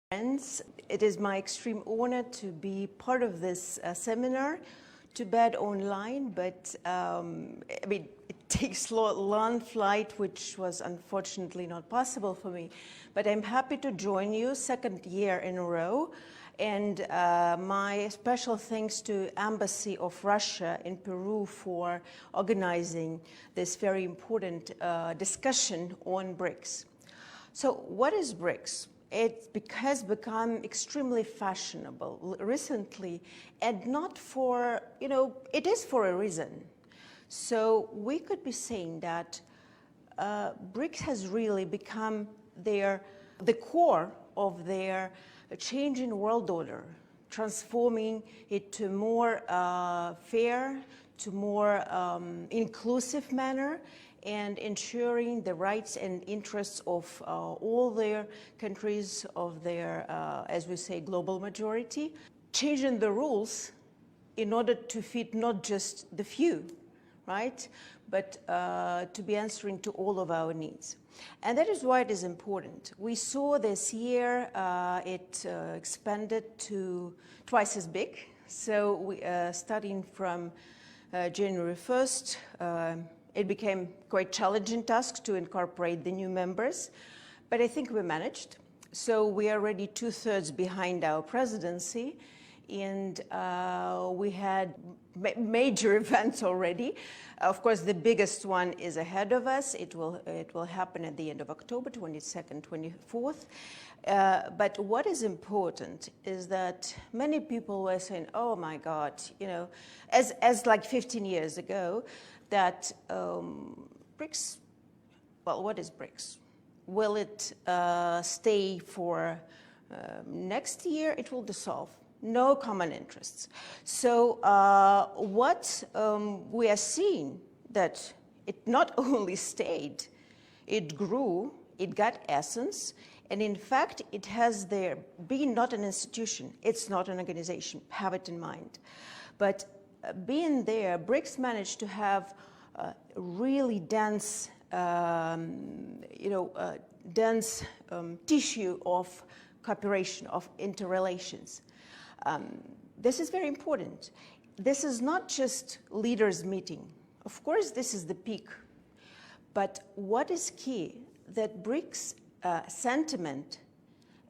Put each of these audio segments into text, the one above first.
Friends, it is my extreme honor to be part of this seminar, too bad online, but it takes long flight, which was unfortunately not possible for me. But I'm happy to join you, second year in a row. And my special thanks to Embassy of Russia in Peru for organizing this very important discussion on BRICS. So what is BRICS? It has become extremely fashionable recently, and not for, it is for a reason. So we could be saying that BRICS has really become the core of their changing world order, transforming it to more fair, to more inclusive manner, and ensuring the rights and interests of all their countries of their, as we say, global majority, changing the rules in order to fit not just the few, right, but to be answering to all of our needs. And that is why it is important. We saw this year it expanded to twice as big. So we, starting from January 1st, it became quite challenging task to incorporate the new members, but I think we managed. So we are already 2/3 behind our presidency, and we had major events already. Of course, the biggest one is ahead of us. It will happen at the end of October, 22nd, 24th. But what is important is that many people were saying, oh my God, as like 15 years ago, that BRICS, well, what is BRICS? Will it stay for next year? It will dissolve. No common interests. So what we are seeing that it not only stayed, it grew, it got essence, and in fact, it has there being not an institution, it's not an organization, have it in mind. But being there, BRICS managed to have really dense, dense tissue of cooperation, of interrelations. This is very important. This is not just leaders meeting. Of course, this is the peak. But what is key, that BRICS sentiment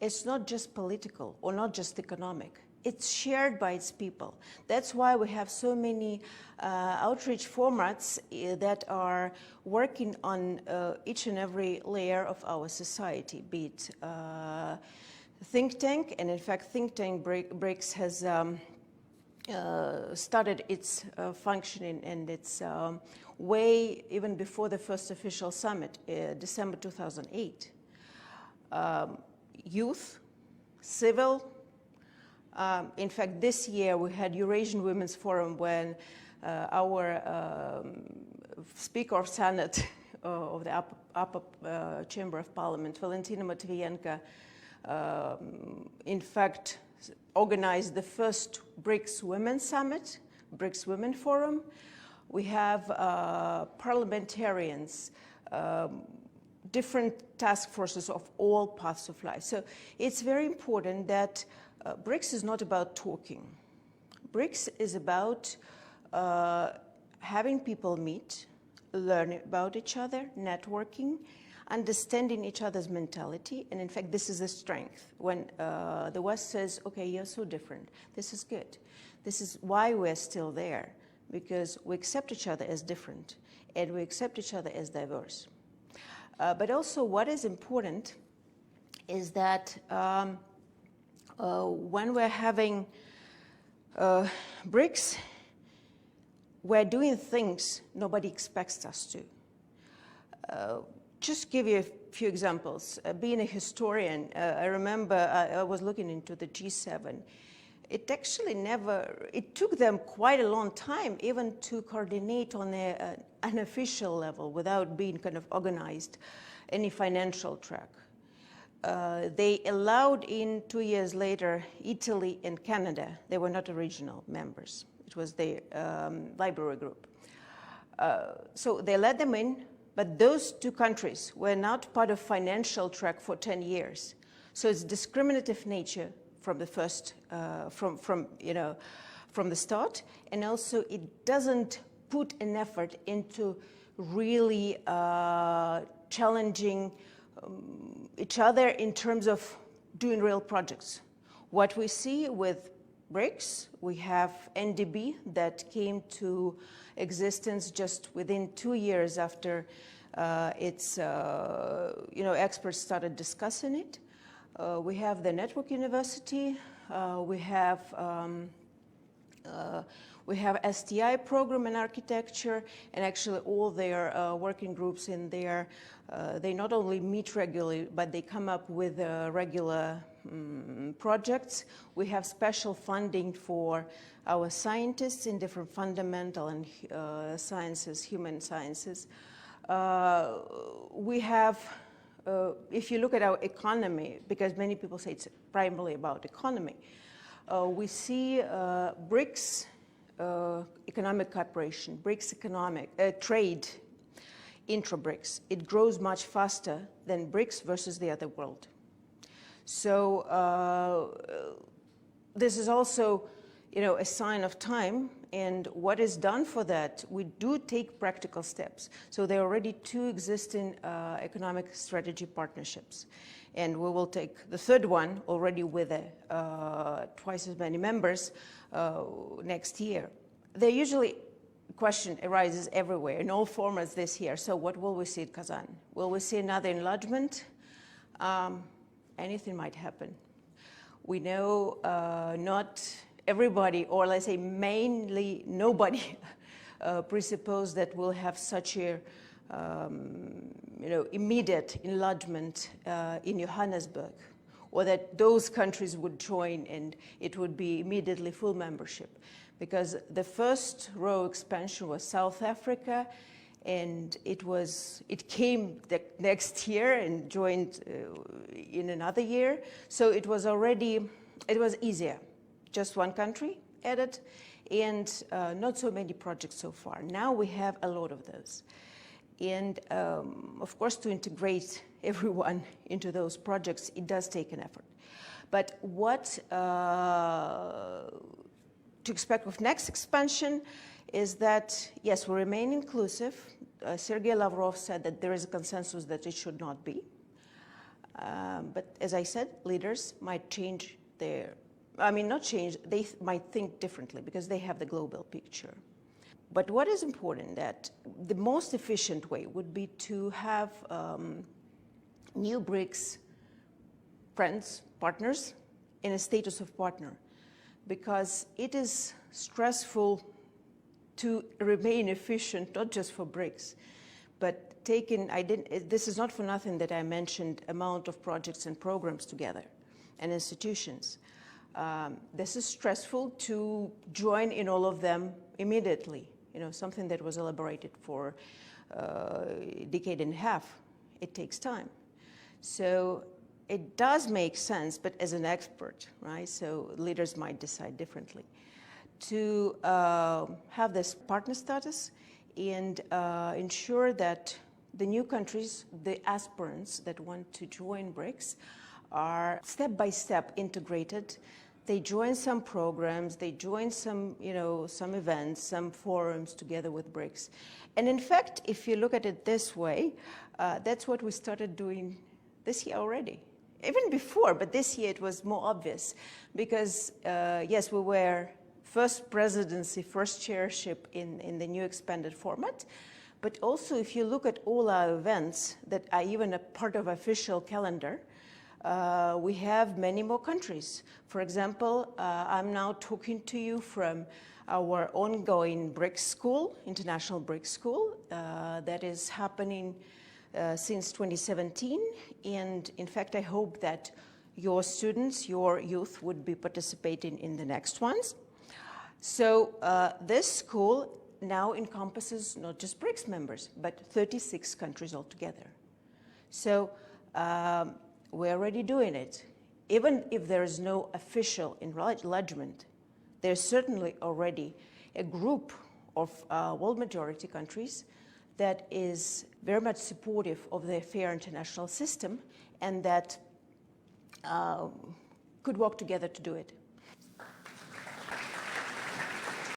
is not just political or not just economic. It's shared by its people. That's why we have so many outreach formats that are working on each and every layer of our society, be it think tank, and in fact, think tank BRICS has started its functioning and its way even before the first official summit, December 2008. Youth, civil. In fact, this year we had Eurasian Women's Forum when our Speaker of Senate of the upper chamber of Parliament, Valentina Matvienko, in fact, organized the first BRICS Women Summit, BRICS Women Forum. We have parliamentarians, different task forces of all paths of life. So it's very important that BRICS is not about talking. BRICS is about having people meet, learn about each other, networking, understanding each other's mentality. And in fact, this is a strength. When the West says, okay, you're so different, this is good. This is why we're still there, because we accept each other as different, and we accept each other as diverse. But also what is important is that when we're having BRICS, we're doing things nobody expects us to. Just give you a few examples. Being a historian, I remember I was looking into the G7. It actually it took them quite a long time even to coordinate on an unofficial level without being kind of organized any financial track. They allowed in 2 years later Italy and Canada. They were not original members. It was the library group. So they let them in, but those two countries were not part of financial track for 10 years. So it's discriminative nature from the first, from the start, and also it doesn't put an effort into really challenging each other in terms of doing real projects. What we see with BRICS, we have NDB that came to existence just within 2 years after its experts started discussing it. We have the Network University, we have STI program in architecture, and actually all their working groups in there, they not only meet regularly, but they come up with regular projects. We have special funding for our scientists in different fundamental and sciences, human sciences. We have, if you look at our economy, because many people say it's primarily about economy, we see BRICS economic cooperation, BRICS economic trade, intra-BRICS. It grows much faster than BRICS versus the other world. So this is also, a sign of time, and what is done for that, we do take practical steps. So there are already 2 existing economic strategy partnerships, and we will take the 3rd one already with twice as many members next year. There usually question arises everywhere in all formats this year. So what will we see at Kasan? Will we see another enlargement? Anything might happen. We know not everybody, or let's say mainly nobody, presuppose that we'll have such a immediate enlargement in Johannesburg, or that those countries would join and it would be immediately full membership. Because the first row expansion was South Africa, and it came the next year and joined in another year. So it was easier. Just one country added, and not so many projects so far. Now we have a lot of those. And of course, to integrate everyone into those projects, it does take an effort. But what to expect with next expansion is that, yes, we remain inclusive. Sergei Lavrov said that there is a consensus that it should not be. But as I said, leaders might change they might think differently because they have the global picture. But what is important, that the most efficient way would be to have new BRICS friends, partners, in a status of partner, because it is stressful to remain efficient, not just for BRICS, but this is not for nothing that I mentioned amount of projects and programs together and institutions. This is stressful to join in all of them immediately, something that was elaborated for a decade and a half. It takes time. So it does make sense, but as an expert, right? So leaders might decide differently. To have this partner status and ensure that the new countries, the aspirants that want to join BRICS, are step-by-step integrated. They join some programs, they join some events, some forums together with BRICS. And in fact, if you look at it this way, that's what we started doing this year already. Even before, but this year it was more obvious because, yes, we were first presidency, first chairship in the new expanded format. But also, if you look at all our events that are even a part of official calendar, we have many more countries. For example, I'm now talking to you from our ongoing BRICS school, International BRICS School, that is happening since 2017. And in fact, I hope that your students, your youth would be participating in the next ones. So this school now encompasses not just BRICS members, but 36 countries altogether. So we're already doing it. Even if there is no official enlargement, there's certainly already a group of world majority countries that is very much supportive of the fair international system, and that could work together to do it.